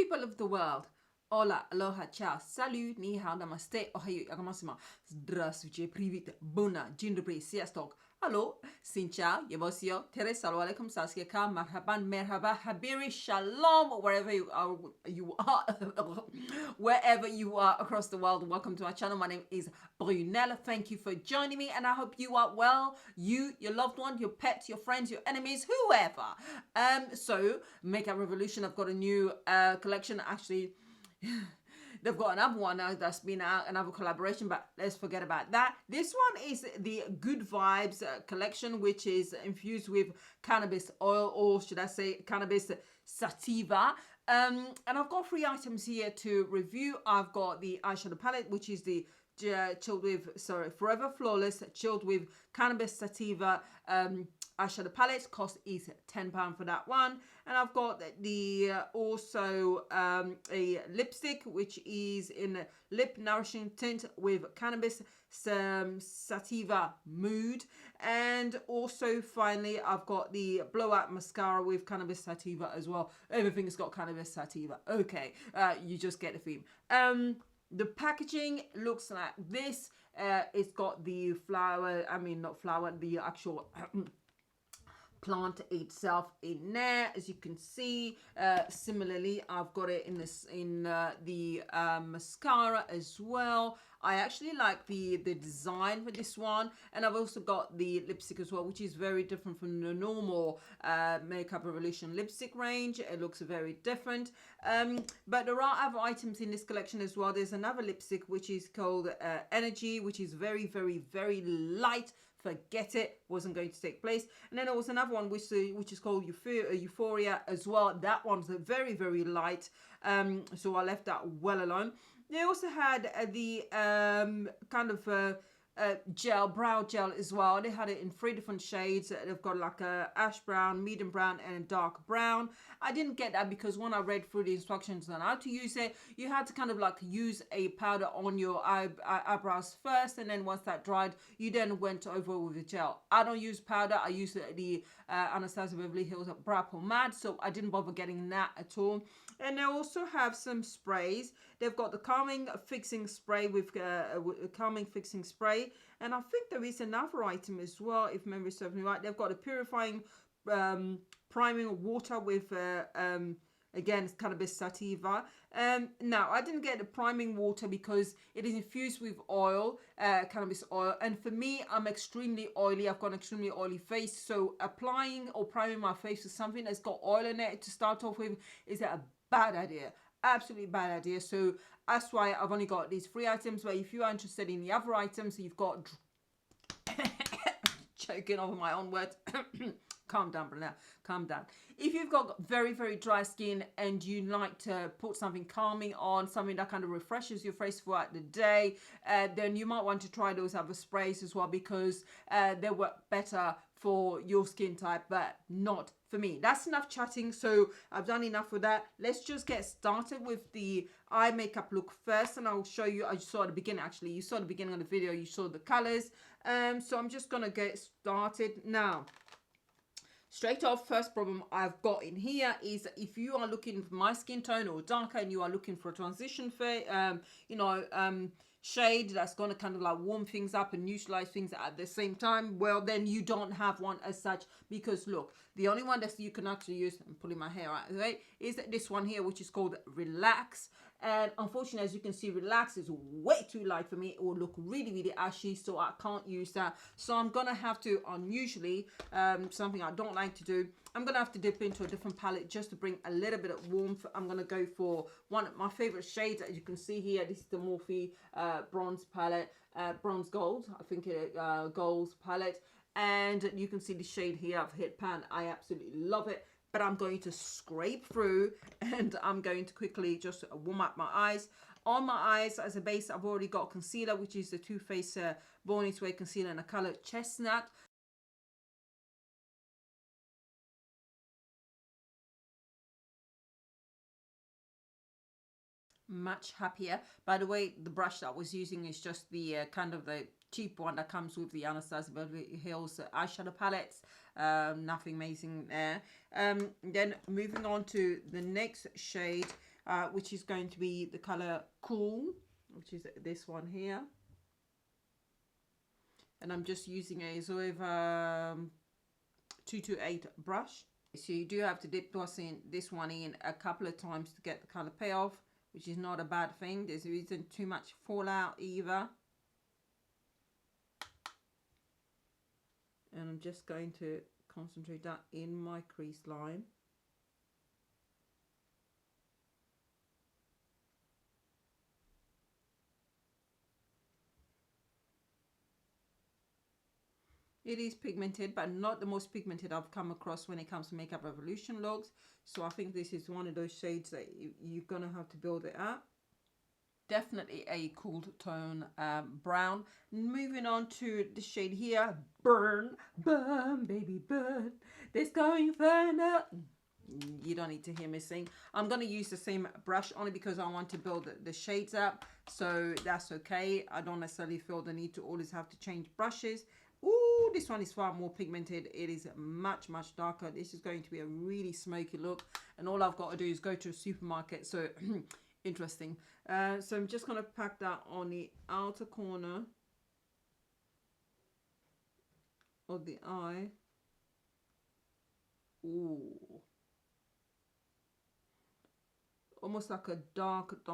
people of the world. Hola, aloha, ciao, salut, ni hao, namaste, ohayo, yagamasima, здравствуйте, привет, bună, dzień dobry, sziasztok, hallo, xin chào, yabosio, tere, salam alaikum, saskeka, marhaban, merhaba, habiri, shalom, wherever wherever you are across the world. Welcome to our channel. My name is Brunella. Thank you for joining me, and I hope you are well. You, your loved one, your pets, your friends, your enemies, whoever. So Makeup Revolution, I've got a new collection. Actually, they've got another one now that's been out, another collaboration, but let's forget about that. This one is the Good Vibes collection, which is infused with cannabis oil, or should I say cannabis sativa. And I've got 3 items here to review. I've got the eyeshadow palette, which is the Forever Flawless chilled with cannabis sativa eyeshadow palette. Cost is £10 for that one. And I've got the also a lipstick, which is in Lip Nourishing Tint with cannabis Sativa mood. And also finally I've got the Blowout Mascara with cannabis sativa as well. Everything's got cannabis sativa. Okay, you just get the theme. The packaging looks like this. It's got the flower, the actual plant itself in there, as you can see. Similarly, I've got it in the mascara as well. I actually like the design for this one, and I've also got the lipstick as well, which is very different from the normal Makeup Revolution lipstick range. It looks very different, but there are other items in this collection as well. There's another lipstick which is called Energy, which is very, very, very light. Forget it, wasn't going to take place. And then there was another one which is called Euphoria as well. That one's very, very light, so I left that well alone. They also had the brow gel as well. They had it in 3 different shades. They've got like a ash brown, medium brown, and a dark brown. I didn't get that because when I read through the instructions on how to use it, you had to kind of like use a powder on your eyebrows first, and then once that dried, you then went over with the gel. I don't use powder. I use the Anastasia Beverly Hills Brow Pomade, so I didn't bother getting that at all. And they also have some sprays. They've got the calming fixing spray with calming fixing spray, and I think there is another item as well, if memory serves me right. They've got a purifying priming water with again, it's cannabis sativa. Now, I didn't get the priming water because it is infused with oil, cannabis oil. And for me, I'm extremely oily. I've got an extremely oily face. So applying or priming my face with something that's got oil in it to start off with is a bad idea. Absolutely bad idea. So that's why I've only got these 3 items. But if you are interested in the other items, you've got choking over my own words. Calm down, Brunella. Calm down. If you've got very, very dry skin and you like to put something calming on, something that kind of refreshes your face throughout the day, then you might want to try those other sprays as well, because they work better for your skin type, but not for me. That's enough chatting, so I've done enough with that. Let's just get started with the eye makeup look first, and I'll show you. I saw at the beginning, actually, you saw at the beginning of the video, you saw the colors. So I'm just gonna get started now. Straight off, first problem I've got in here is if you are looking for my skin tone or darker and you are looking for a transition shade that's going to kind of like warm things up and neutralize things at the same time, well, then you don't have one as such, because look, the only one that you can actually use, I'm pulling my hair out, right, is this one here, which is called Relax. And unfortunately, as you can see, Relax is way too light for me. It will look really, really ashy, so I can't use that. So I'm gonna have to, unusually, something I don't like to do, I'm gonna have to dip into a different palette just to bring a little bit of warmth. I'm gonna go for one of my favorite shades. As you can see here, this is the Morphe bronze palette, bronze gold, I think it gold palette. And you can see the shade here. I've hit pan. I absolutely love it. But I'm going to scrape through, and I'm going to quickly just warm up my eyes. On my eyes, as a base, I've already got concealer, which is the Too Faced Born This Way concealer in the color Chestnut. Much happier. By the way, the brush that I was using is just the kind of the cheap one that comes with the Anastasia Beverly Hills eyeshadow palettes. Nothing amazing there. Then moving on to the next shade, which is going to be the color Cool, which is this one here. And I'm just using a Zoeva 228 brush. So you do have to dip gloss in this one in a couple of times to get the color payoff, which is not a bad thing. There isn't too much fallout either. And I'm just going to concentrate that in my crease line. It is pigmented, but not the most pigmented I've come across when it comes to Makeup Revolution looks. So I think this is one of those shades that you're going to have to build it up. Definitely a cool tone brown. Moving on to the shade here, Burn, Burn, Baby Burn. This going further. You don't need to hear me sing. I'm going to use the same brush only because I want to build the shades up. So that's okay. I don't necessarily feel the need to always have to change brushes. Ooh, this one is far more pigmented. It is much, much darker. This is going to be a really smoky look. And all I've got to do is go to a supermarket. So, interesting. So I'm just going to pack that on the outer corner of the eye. Ooh. Almost like a dark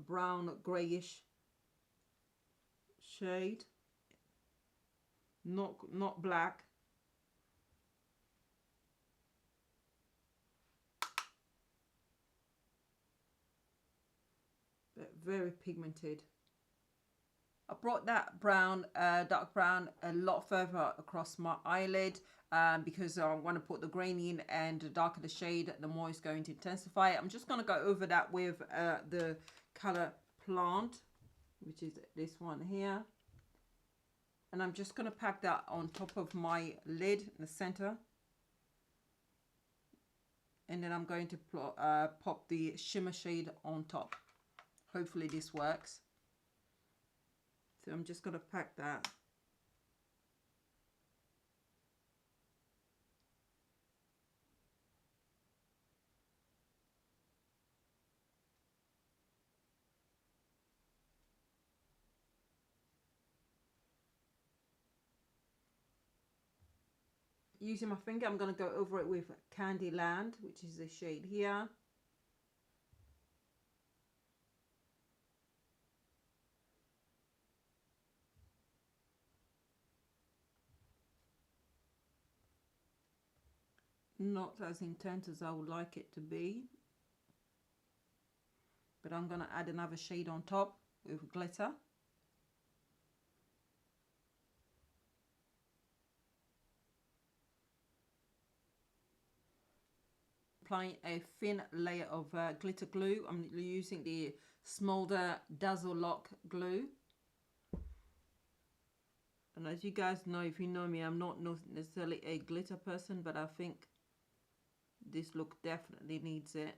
brown, grayish shade. Not black. But very pigmented. I brought that brown, dark brown, a lot further across my eyelid because I want to put the grain in, and the darker the shade, the more it's going to intensify it. I'm just going to go over that with the color Plant, which is this one here. And I'm just going to pack that on top of my lid in the center. And then I'm going to pop the shimmer shade on top. Hopefully this works. So I'm just going to pack that. Using my finger, I'm going to go over it with Candyland, which is the shade here. Not as intense as I would like it to be. But I'm going to add another shade on top with glitter. Applying a thin layer of glitter glue. I'm using the Smolder Dazzle Lock glue. And as you guys know, if you know me, I'm not necessarily a glitter person, but I think this look definitely needs it.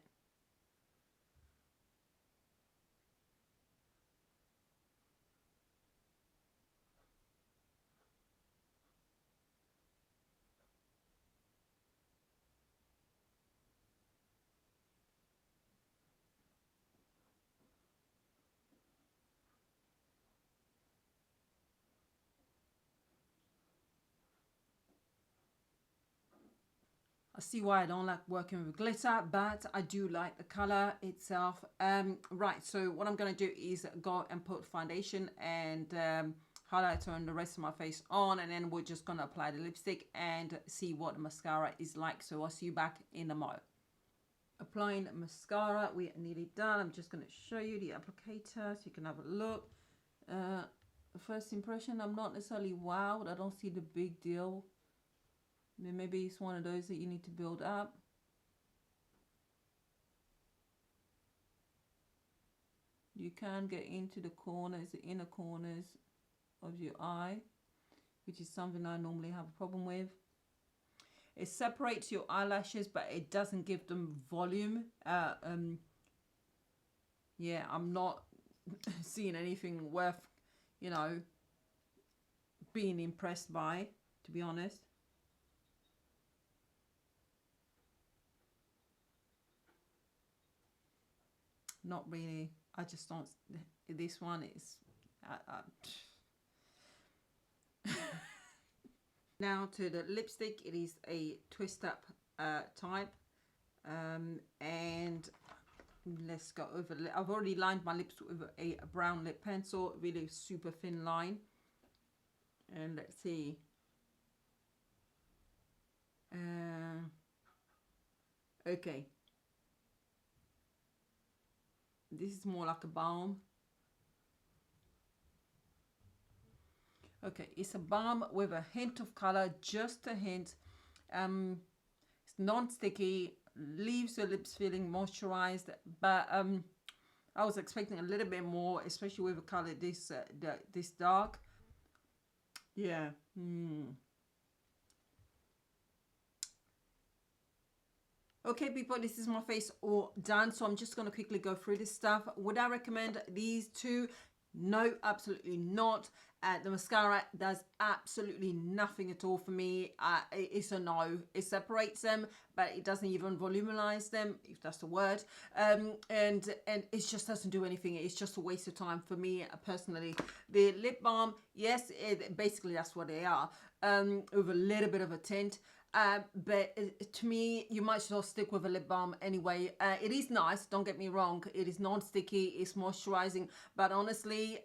I see why I don't like working with glitter, but I do like the color itself. Right, so what I'm going to do is go and put foundation and highlighter on the rest of my face on, and then we're just going to apply the lipstick and see what the mascara is like. So I'll see you back in a moment. Applying mascara, we're nearly done. I'm just going to show you the applicator so you can have a look. First impression, I'm not necessarily wowed. I don't see the big deal. Maybe it's one of those that you need to build up. You can get into the corners, the inner corners of your eye, which is something I normally have a problem with. It separates your eyelashes, but it doesn't give them volume. Yeah, I'm not seeing anything worth, you know, being impressed by, to be honest. not really. I just don't. This one is. Now to the lipstick. It is a twist up type, and let's go over. I've already lined my lips with a brown lip pencil, really super thin line, and let's see. Okay, this is more like a balm. Okay, it's a balm with a hint of color, just a hint. It's non-sticky, leaves your lips feeling moisturized, but I was expecting a little bit more, especially with a color this this dark. Yeah. Okay, people, this is my face all done, so I'm just going to quickly go through this stuff. Would I recommend these two? No, absolutely not. The mascara does absolutely nothing at all for me. It's a no. It separates them, but it doesn't even voluminize them, if that's the word. And it just doesn't do anything. It's just a waste of time for me personally. The lip balm, yes, basically that's what they are, with a little bit of a tint. But to me, you might as well stick with a lip balm anyway. It is nice, don't get me wrong. It is non-sticky, it's moisturizing. But honestly,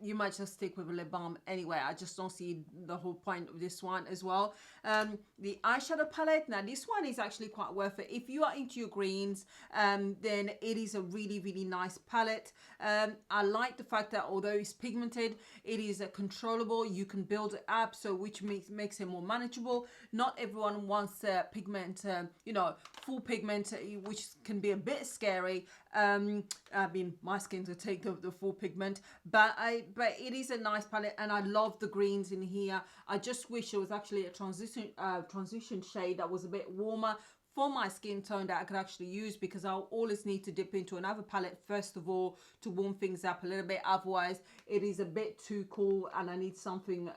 you might just stick with a lip balm anyway. I just don't see the whole point of this one as well. The eyeshadow palette, now this one is actually quite worth it. If you are into your greens, then it is a really, really nice palette. I like the fact that although it's pigmented, it is controllable. You can build it up, so which makes it more manageable. Not everyone wants pigment, you know, full pigment, which can be a bit scary. I mean, my skin to take the full pigment, but it is a nice palette, and I love the greens in here. I just wish it was actually a transition shade that was a bit warmer for my skin tone that I could actually use, because I'll always need to dip into another palette first of all to warm things up a little bit. Otherwise, it is a bit too cool, and I need something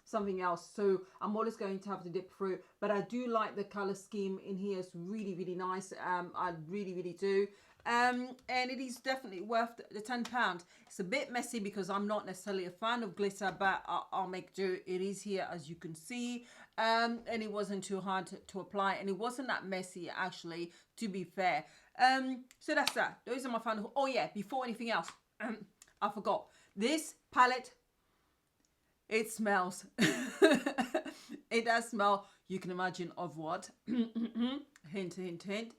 something else. So I'm always going to have to dip through. But I do like the color scheme in here. It's really, really nice. I really, really do. And it is definitely worth the £10. It's a bit messy because I'm not necessarily a fan of glitter, but I'll make do. It is here, as you can see, and it wasn't too hard to apply, and it wasn't that messy actually, to be fair. So that's that. Those are my final. Oh yeah, before anything else, I forgot this palette. It smells. It does smell. You can imagine of what. Hint, hint, hint.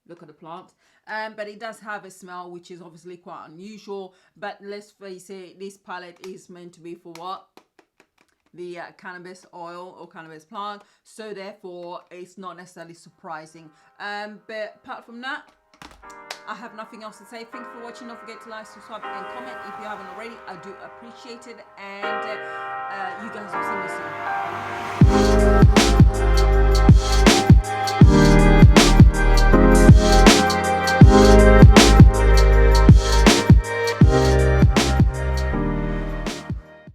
Look at the plant. But it does have a smell, which is obviously quite unusual. But let's face it, this palette is meant to be for what? The cannabis oil or cannabis plant. So therefore, it's not necessarily surprising. But apart from that, I have nothing else to say. Thank you for watching. Don't forget to like, subscribe, and comment if you haven't already. I do appreciate it. And you guys will see me soon.